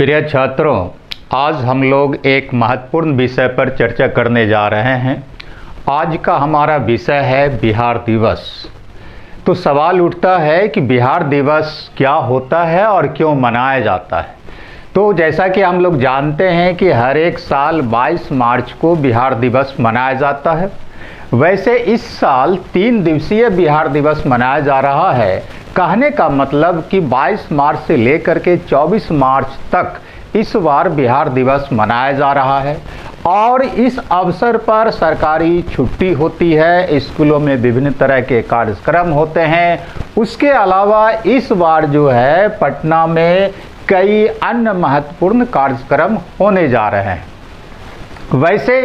प्रिय छात्रों, आज हम लोग एक महत्वपूर्ण विषय पर चर्चा करने जा रहे हैं। आज का हमारा विषय है बिहार दिवस। तो सवाल उठता है कि बिहार दिवस क्या होता है और क्यों मनाया जाता है। तो जैसा कि हम लोग जानते हैं कि हर एक साल 22 मार्च को बिहार दिवस मनाया जाता है। वैसे इस साल 3 दिवसीय बिहार दिवस मनाया जा रहा है। कहने का मतलब कि 22 मार्च से लेकर के 24 मार्च तक इस बार बिहार दिवस मनाया जा रहा है और इस अवसर पर सरकारी छुट्टी होती है, स्कूलों में विभिन्न तरह के कार्यक्रम होते हैं। उसके अलावा इस बार जो है पटना में कई अन्य महत्वपूर्ण कार्यक्रम होने जा रहे हैं। वैसे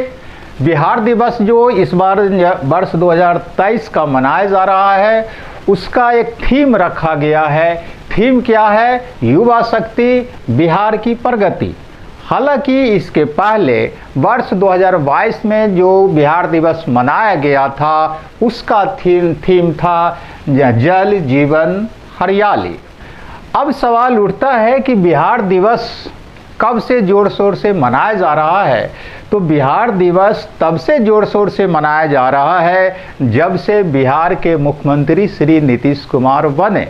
बिहार दिवस जो इस बार वर्ष 2023 का मनाया जा रहा है, उसका एक थीम रखा गया है। थीम क्या है? युवा शक्ति, बिहार की प्रगति। हालांकि इसके पहले वर्ष 2022 में जो बिहार दिवस मनाया गया था उसका थीम था जल जीवन हरियाली। अब सवाल उठता है कि बिहार दिवस कब से जोर शोर से मनाया जा रहा है। तो बिहार दिवस तब से जोर शोर से मनाया जा रहा है जब से बिहार के मुख्यमंत्री श्री नीतीश कुमार बने।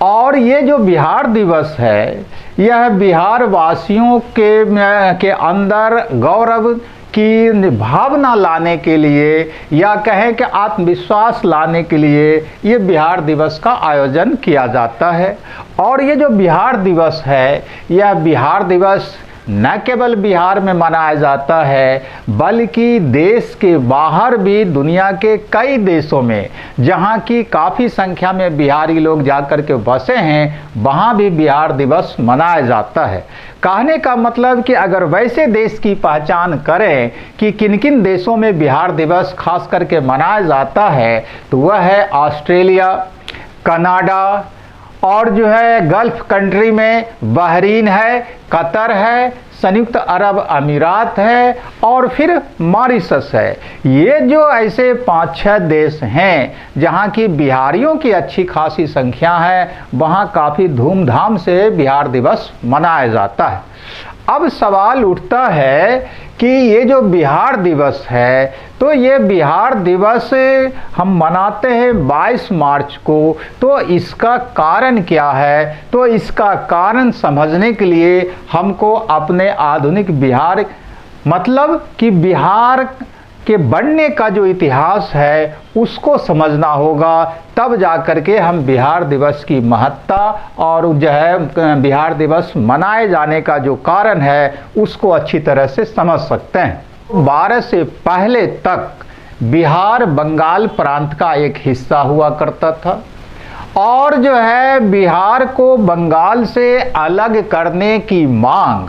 और ये जो बिहार दिवस है यह बिहार वासियों के अंदर गौरव की भावना लाने के लिए या कहें कि आत्मविश्वास लाने के लिए ये बिहार दिवस का आयोजन किया जाता है। और ये जो बिहार दिवस है यह बिहार दिवस न केवल बिहार में मनाया जाता है बल्कि देश के बाहर भी, दुनिया के कई देशों में जहां की काफ़ी संख्या में बिहारी लोग जाकर के बसे हैं, वहां भी बिहार दिवस मनाया जाता है। कहने का मतलब कि अगर वैसे देश की पहचान करें कि किन किन देशों में बिहार दिवस खास करके मनाया जाता है तो वह है ऑस्ट्रेलिया, कनाडा और जो है गल्फ कंट्री में बहरीन है, कतर है, संयुक्त अरब अमीरात है और फिर मॉरिशस है। ये जो ऐसे 5-6 देश हैं जहाँ की बिहारियों की अच्छी खासी संख्या है, वहाँ काफ़ी धूमधाम से बिहार दिवस मनाया जाता है। अब सवाल उठता है कि ये जो बिहार दिवस है तो ये बिहार दिवस हम मनाते हैं 22 मार्च को, तो इसका कारण क्या है? तो इसका कारण समझने के लिए हमको अपने आधुनिक बिहार मतलब कि बिहार के बनने का जो इतिहास है उसको समझना होगा, तब जाकर के हम बिहार दिवस की महत्ता और जो है बिहार दिवस मनाए जाने का जो कारण है उसको अच्छी तरह से समझ सकते हैं। 12 से पहले तक बिहार बंगाल प्रांत का एक हिस्सा हुआ करता था और जो है बिहार को बंगाल से अलग करने की मांग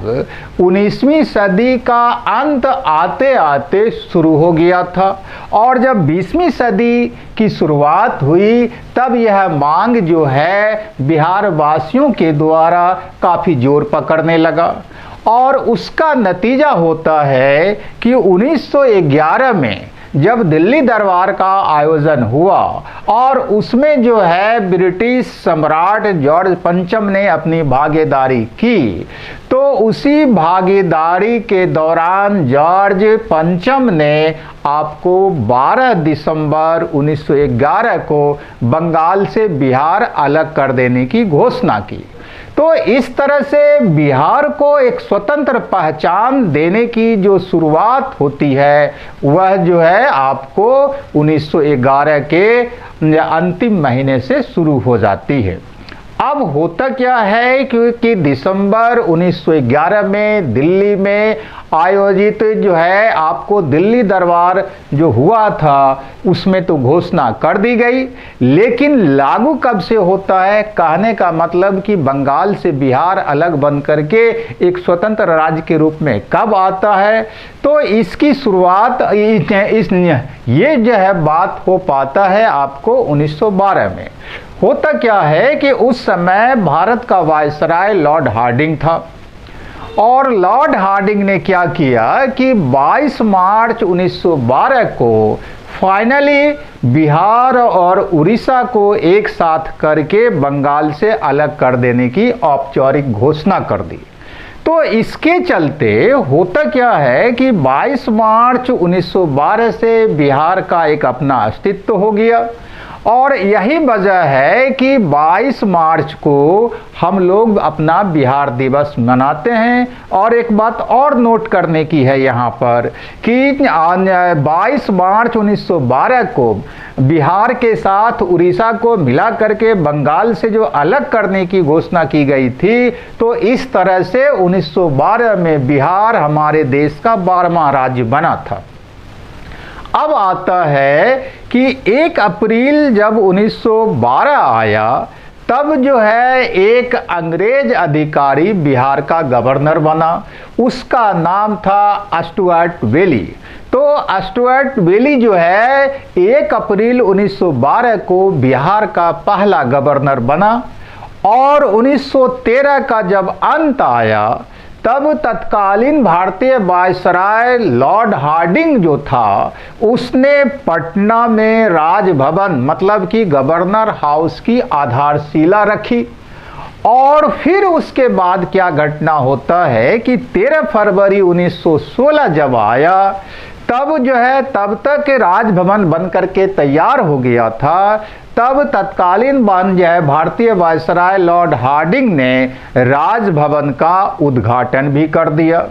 19वीं सदी का अंत आते आते शुरू हो गया था और जब 20वीं सदी की शुरुआत हुई तब यह मांग जो है बिहार वासियों के द्वारा काफ़ी जोर पकड़ने लगा और उसका नतीजा होता है कि 1911 में जब दिल्ली दरबार का आयोजन हुआ और उसमें जो है ब्रिटिश सम्राट जॉर्ज पंचम ने अपनी भागीदारी की, तो उसी भागीदारी के दौरान जॉर्ज पंचम ने आपको 12 दिसंबर 1911 को बंगाल से बिहार अलग कर देने की घोषणा की। तो इस तरह से बिहार को एक स्वतंत्र पहचान देने की जो शुरुआत होती है वह जो है आपको 1911 के अंतिम महीने से शुरू हो जाती है। अब होता क्या है क्योंकि दिसंबर 1911 में दिल्ली में आयोजित जो है आपको दिल्ली दरबार जो हुआ था उसमें तो घोषणा कर दी गई, लेकिन लागू कब से होता है? कहने का मतलब कि बंगाल से बिहार अलग बन करके एक स्वतंत्र राज्य के रूप में कब आता है? तो इसकी शुरुआत ये जो है बात हो पाता है आपको 1912 में। होता क्या है कि उस समय भारत का वायसराय लॉर्ड हार्डिंग था और लॉर्ड हार्डिंग ने क्या किया कि 22 मार्च 1912 को फाइनली बिहार और उड़ीसा को एक साथ करके बंगाल से अलग कर देने की औपचारिक घोषणा कर दी। तो इसके चलते होता क्या है कि 22 मार्च 1912 से बिहार का एक अपना अस्तित्व हो गया, और यही वजह है कि 22 मार्च को हम लोग अपना बिहार दिवस मनाते हैं। और एक बात और नोट करने की है यहाँ पर कि 22 मार्च 1912 को बिहार के साथ उड़ीसा को मिला करके बंगाल से जो अलग करने की घोषणा की गई थी, तो इस तरह से 1912 में बिहार हमारे देश का 12वां राज्य बना था। अब आता है कि 1 अप्रैल जब 1912 आया, तब जो है एक अंग्रेज अधिकारी बिहार का गवर्नर बना। उसका नाम था स्टुअर्ट बेली। तो स्टुअर्ट बेली जो है 1 अप्रैल 1912 को बिहार का पहला गवर्नर बना। और 1913 का जब अंत आया, तब तत्कालीन भारतीय वायसराय लॉर्ड हार्डिंग जो था, उसने पटना में राजभवन मतलब कि गवर्नर हाउस की आधारशिला रखी। और फिर उसके बाद क्या घटना होता है कि 13 फरवरी 1916 जब आया, तब जो है तब तक राजभवन बन करके तैयार हो गया था। तब तत्कालीन जो है भारतीय वायसराय लॉर्ड हार्डिंग ने राजभवन का उद्घाटन भी कर दिया।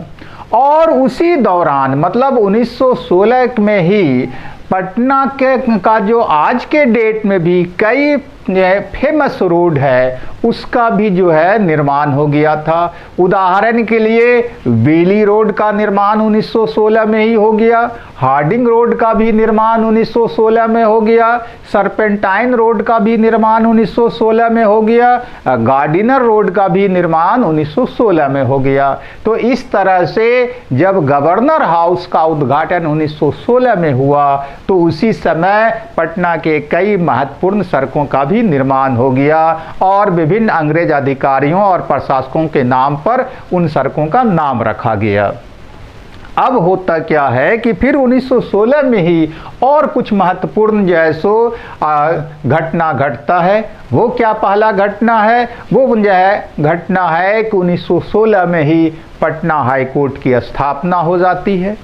और उसी दौरान मतलब 1916 में ही पटना के का जो आज के डेट में भी कई फेमस रोड है, उसका भी जो है निर्माण हो गया था। उदाहरण के लिए बेली रोड का निर्माण 1916 में ही हो गया, हार्डिंग रोड का भी निर्माण 1916 में हो गया, सरपेंटाइन रोड का भी निर्माण 1916 में हो गया, गार्डिनर रोड का भी निर्माण 1916 में हो गया। तो इस तरह से जब गवर्नर हाउस का उद्घाटन 1916 में हुआ, तो उसी समय पटना के कई महत्वपूर्ण सड़कों का भी निर्माण हो गया और विभिन्न अंग्रेज अधिकारियों और प्रशासकों के नाम पर उन सड़कों का नाम रखा गया। अब होता क्या है कि फिर 1916 में ही और कुछ महत्वपूर्ण जो है सो घटना घटता है। वो क्या पहला घटना है? वो जो है घटना है कि 1916 में ही पटना हाई कोर्ट की स्थापना हो जाती है।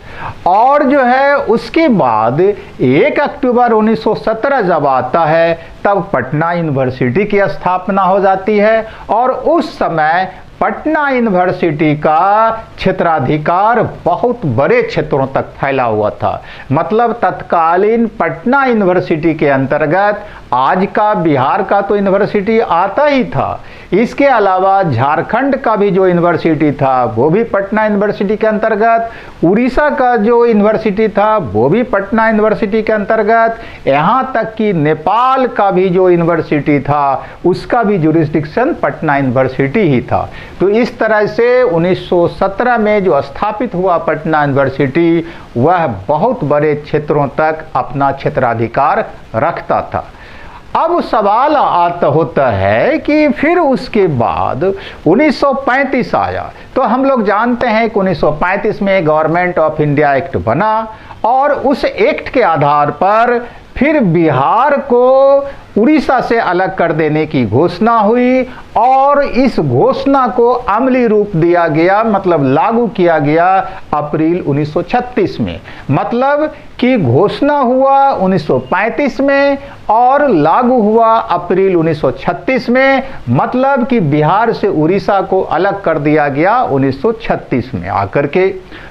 और जो है उसके बाद 1 अक्टूबर 1917 जब आता है, तब पटना यूनिवर्सिटी की स्थापना हो जाती है। और उस समय पटना यूनिवर्सिटी का क्षेत्राधिकार बहुत बड़े क्षेत्रों तक फैला हुआ था। मतलब तत्कालीन पटना यूनिवर्सिटी के अंतर्गत आज का बिहार का तो यूनिवर्सिटी आता ही था, इसके अलावा झारखंड का भी जो यूनिवर्सिटी था वो भी पटना यूनिवर्सिटी के अंतर्गत, उड़ीसा का जो यूनिवर्सिटी था वो भी पटना यूनिवर्सिटी के अंतर्गत, यहाँ तक कि नेपाल का भी जो यूनिवर्सिटी था उसका भी जुरिस्डिक्शन पटना यूनिवर्सिटी ही था। तो इस तरह से 1917 में जो स्थापित हुआ पटना यूनिवर्सिटी, वह बहुत बड़े क्षेत्रों तक अपना क्षेत्राधिकार रखता था। अब सवाल आता होता है कि फिर उसके बाद 1935 आया। तो हम लोग जानते हैं कि 1935 में गवर्नमेंट ऑफ इंडिया एक्ट बना और उस एक्ट के आधार पर फिर बिहार को उड़ीसा से अलग कर देने की घोषणा हुई और इस घोषणा को अमली रूप दिया गया, मतलब लागू किया गया अप्रैल 1936 में। मतलब कि घोषणा हुआ 1935 में और लागू हुआ अप्रैल 1936 में। मतलब कि बिहार से उड़ीसा को अलग कर दिया गया 1936 में आकर के।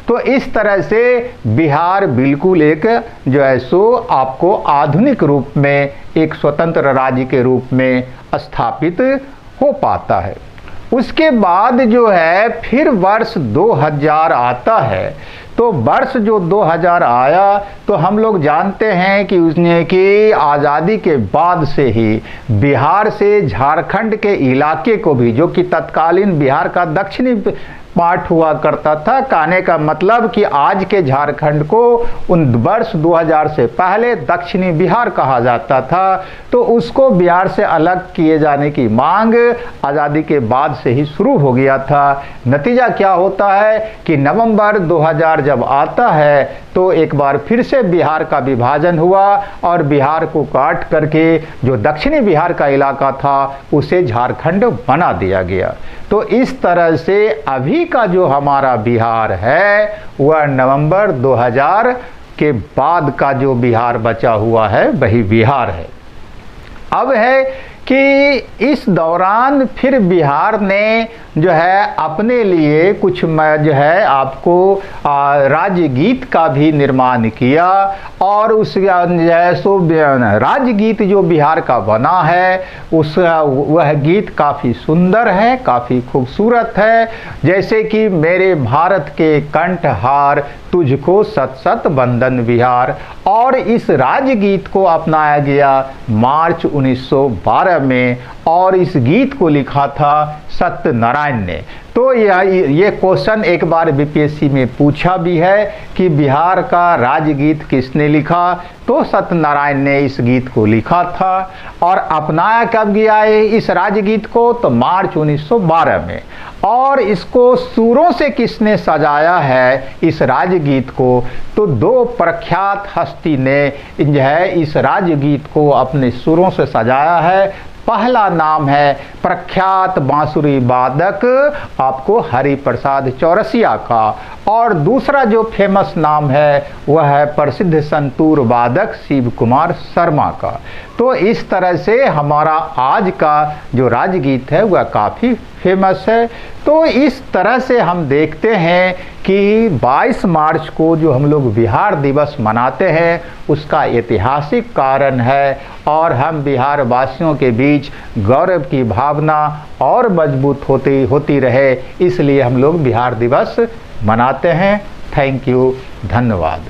तो इस तरह से बिहार बिल्कुल एक जो है सो आपको आधुनिक रूप में एक स्वतंत्र राज्य के रूप में स्थापित हो पाता है। उसके बाद जो है फिर वर्ष 2000 आता है। तो वर्ष जो 2000 आया, तो हम लोग जानते हैं कि उसने की आज़ादी के बाद से ही बिहार से झारखंड के इलाके को भी, जो कि तत्कालीन बिहार का दक्षिणी पाठ हुआ करता था। कहने का मतलब कि आज के झारखंड को उन वर्ष 2000 से पहले दक्षिणी बिहार कहा जाता था, तो उसको बिहार से अलग किए जाने की मांग आज़ादी के बाद से ही शुरू हो गया था। नतीजा क्या होता है कि नवंबर 2000 जब आता है तो एक बार फिर से बिहार का विभाजन हुआ और बिहार को काट करके जो दक्षिणी बिहार का इलाका था उसे झारखंड बना दिया गया। तो इस तरह से अभी का जो हमारा बिहार है वह नवंबर 2000 के बाद का जो बिहार बचा हुआ है वही बिहार है। अब है कि इस दौरान फिर बिहार ने जो है अपने लिए कुछ जो है आपको राज्य गीत का भी निर्माण किया और उस जो है सो राज्य गीत जो बिहार का बना है उस वह गीत काफ़ी सुंदर है, काफ़ी खूबसूरत है। जैसे कि मेरे भारत के कंठहार तुझको सत सत बंदन बिहार, और इस राज्य गीत को अपनाया गया मार्च 1912 में और इस गीत को लिखा था सत्यनारायण ने। तो ये क्वेश्चन एक बार बीपीएससी में पूछा भी है कि बिहार का राज्य गीत किसने लिखा, तो सत्यनारायण ने इस गीत को लिखा था। और अपनाया कब गया है इस राज्य गीत को, तो मार्च 1912 में। और इसको सुरों से किसने सजाया है इस राज्य गीत को, तो दो प्रख्यात हस्ती ने जो है इस राज्य गीत को अपने सुरों से सजाया है। पहला नाम है प्रख्यात बांसुरी वादक आपको हरिप्रसाद चौरसिया का, और दूसरा जो फेमस नाम है वह है प्रसिद्ध संतूर वादक शिव कुमार शर्मा का। तो इस तरह से हमारा आज का जो राज्य गीत है वह काफ़ी फेमस है। तो इस तरह से हम देखते हैं कि 22 मार्च को जो हम लोग बिहार दिवस मनाते हैं उसका ऐतिहासिक कारण है, और हम बिहार वासियों के बीच गौरव की भावना और मजबूत होती रहे, इसलिए हम लोग बिहार दिवस मनाते हैं। थैंक यू, धन्यवाद।